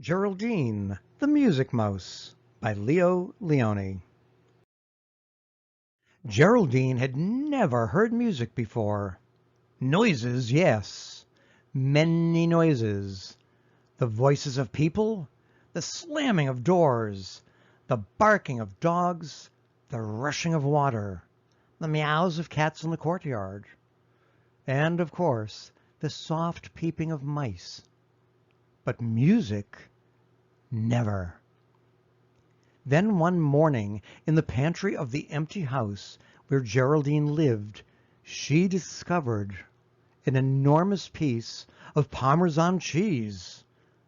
Geraldine the Music Mouse by Lionni. Geraldine had never heard music before. Noises, yes, many noises. The voices of people, the slamming of doors, the barking of dogs, the rushing of water, the meows of cats in the courtyard, and, of course, the soft peeping of mice. But music, never. Then one morning, in the pantry of the empty house where Geraldine lived, she discovered an enormous piece of parmesan cheese,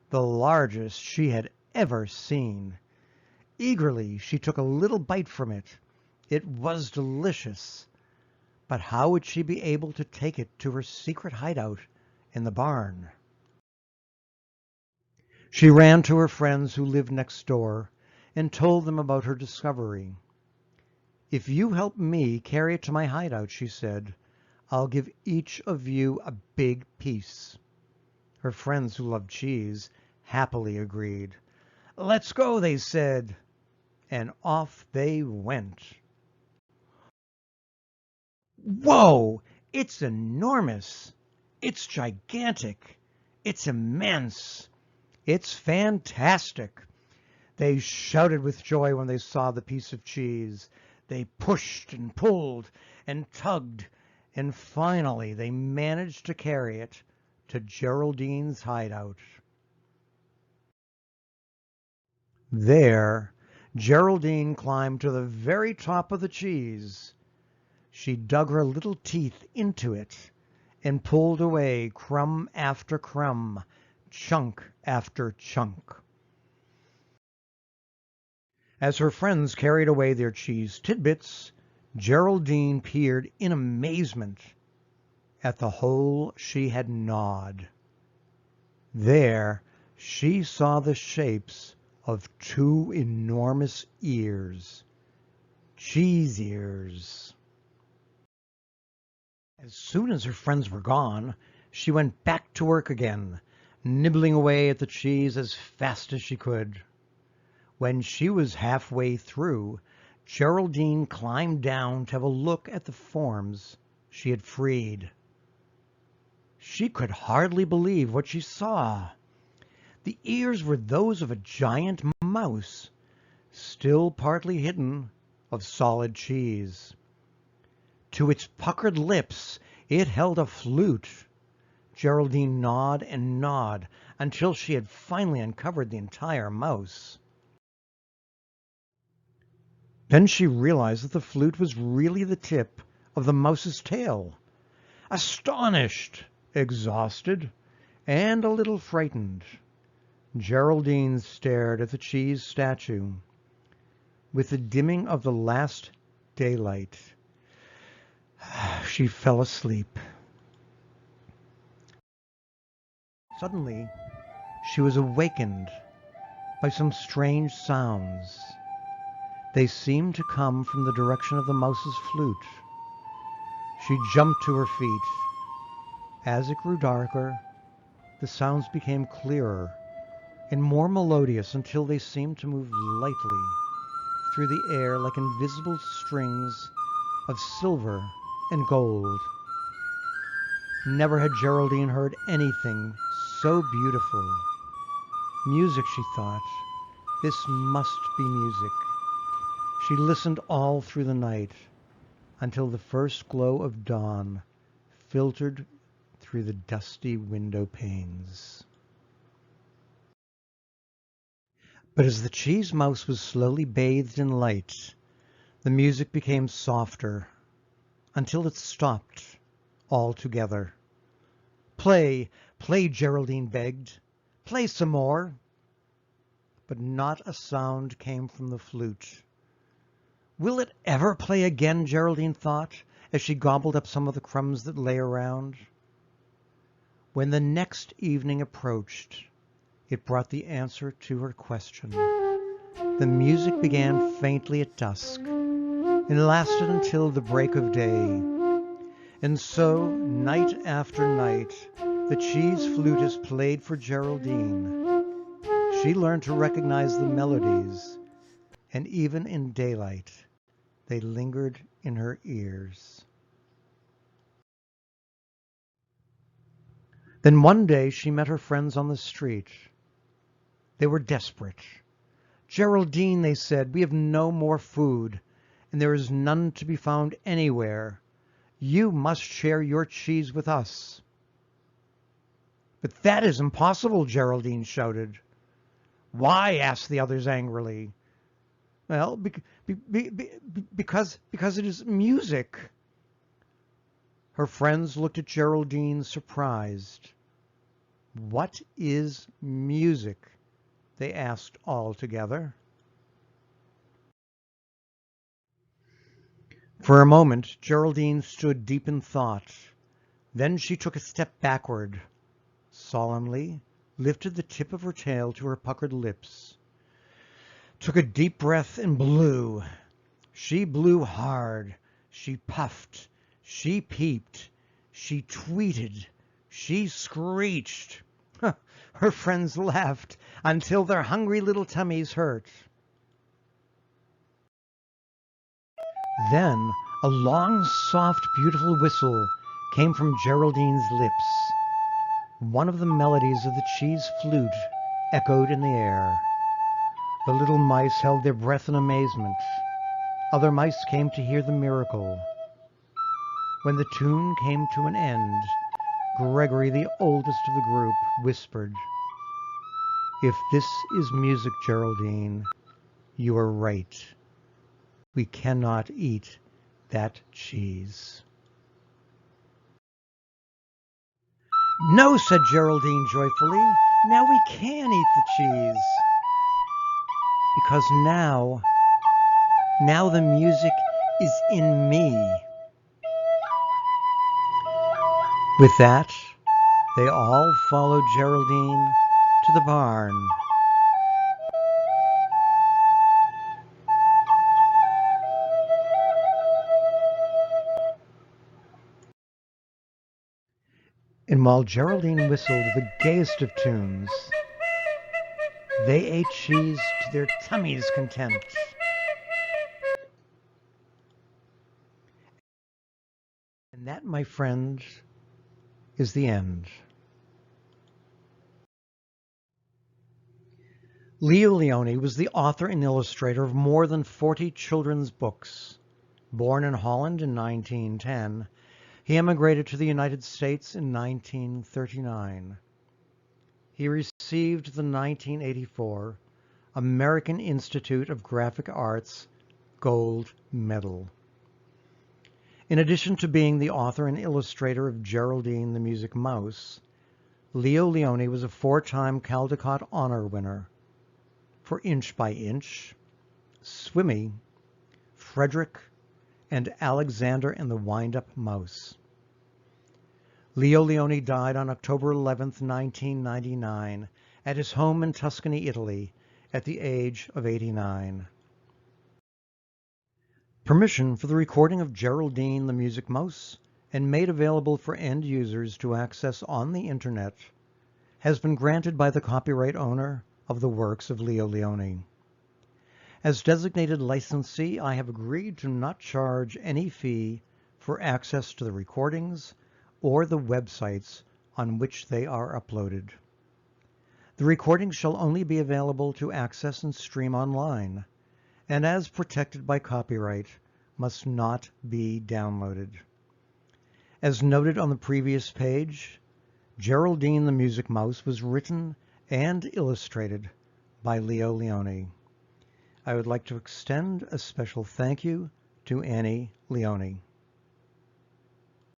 the largest she had ever seen. Eagerly she took a little bite from it. It was delicious. But how would she be able to take it to her secret hideout in the barn? She ran to her friends who lived next door and told them about her discovery. "If you help me carry it to my hideout," she said, "I'll give each of you a big piece." Her friends who loved cheese happily agreed. "Let's go," they said, and off they went. Whoa! It's enormous! It's gigantic! It's immense! It's fantastic! They shouted with joy when they saw the piece of cheese. They pushed and pulled and tugged, and finally they managed to carry it to Geraldine's hideout. There, Geraldine climbed to the very top of the cheese. She dug her little teeth into it and pulled away crumb after crumb, chunk after chunk. As her friends carried away their cheese tidbits, Geraldine peered in amazement at the hole she had gnawed. There she saw the shapes of two enormous ears, cheese ears. As soon as her friends were gone, she went back to work again, nibbling away at the cheese as fast as she could. When she was halfway through, Geraldine climbed down to have a look at the forms she had freed. She could hardly believe what she saw. The ears were those of a giant mouse, still partly hidden of solid cheese. To its puckered lips it held a flute. Geraldine gnawed and gnawed until she had finally uncovered the entire mouse. Then she realized that the flute was really the tip of the mouse's tail. Astonished, exhausted, and a little frightened, Geraldine stared at the cheese statue. With the dimming of the last daylight, she fell asleep. Suddenly, she was awakened by some strange sounds. They seemed to come from the direction of the mouse's flute. She jumped to her feet. As it grew darker, the sounds became clearer and more melodious until they seemed to move lightly through the air like invisible strings of silver and gold. Never had Geraldine heard anything so beautiful. Music, she thought. This must be music. She listened all through the night until the first glow of dawn filtered through the dusty window panes. But as the cheese mouse was slowly bathed in light, the music became softer until it stopped altogether. "Play, play," Geraldine begged. "Play some more." But not a sound came from the flute. Will it ever play again, Geraldine thought, as she gobbled up some of the crumbs that lay around. When the next evening approached, it brought the answer to her question. The music began faintly at dusk and lasted until the break of day. And so, night after night, the cheese flutist played for Geraldine. She learned to recognize the melodies, and even in daylight, they lingered in her ears. Then one day she met her friends on the street. They were desperate. "Geraldine," they said, "we have no more food, and there is none to be found anywhere. You must share your cheese with us." "But that is impossible," Geraldine shouted. "Why?" asked the others angrily. "Well, because it is music." Her friends looked at Geraldine, surprised. "What is music?" they asked all together. For a moment, Geraldine stood deep in thought. Then she took a step backward, solemnly lifted the tip of her tail to her puckered lips, took a deep breath, and blew. She blew hard. She puffed. She peeped. She tweeted. She screeched. Her friends laughed until their hungry little tummies hurt. Then a long, soft, beautiful whistle came from Geraldine's lips. One of the melodies of the cheese flute echoed in the air. The little mice held their breath in amazement. Other mice came to hear the miracle. When the tune came to an end, Gregory, the oldest of the group, whispered, "If this is music, Geraldine, you are right. We cannot eat that cheese." "No," said Geraldine joyfully. "Now we can eat the cheese. Because now the music is in me." With that, they all followed Geraldine to the barn. And while Geraldine whistled the gayest of tunes, they ate cheese to their tummies' content. And that, my friend, is the end. Lionni was the author and illustrator of more than 40 children's books. Born in Holland in 1910, he emigrated to the United States in 1939. He received the 1984 American Institute of Graphic Arts Gold Medal. In addition to being the author and illustrator of Geraldine the Music Mouse, Leo Lionni was a 4-time Caldecott Honor winner for Inch by Inch, Swimmy, Frederick, and Alexander and the Wind-Up Mouse. Leo Lionni died on October 11, 1999, at his home in Tuscany, Italy, at the age of 89. Permission for the recording of Geraldine the Music Mouse, and made available for end users to access on the internet, has been granted by the copyright owner of the works of Leo Lionni. As designated licensee, I have agreed to not charge any fee for access to the recordings or the websites on which they are uploaded. The recordings shall only be available to access and stream online, and as protected by copyright, must not be downloaded. As noted on the previous page, Geraldine the Music Mouse was written and illustrated by Leo Lionni. I would like to extend a special thank you to Annie Lionni.